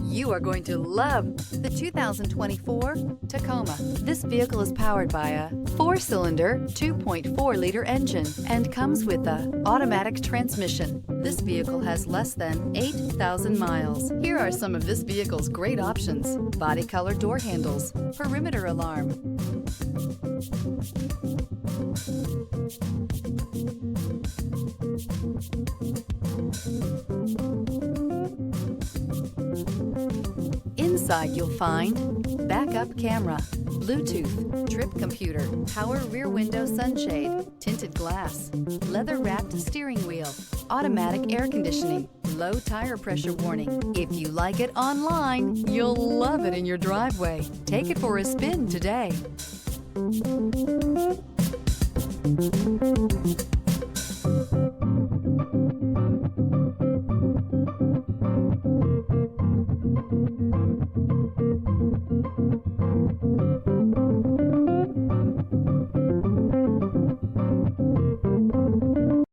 You are going to love the 2024 Tacoma. This vehicle is powered by a 4-cylinder, 2.4-liter engine and comes with an automatic transmission. This vehicle has less than 8,000 miles. Here are some of this vehicle's great options: body color door handles, perimeter alarm, inside you'll find backup camera, Bluetooth, trip computer, power rear window sunshade, tinted glass, leather-wrapped steering wheel, automatic air conditioning, low tire pressure warning. If you like it online, you'll love it in your driveway. Take it for a spin today.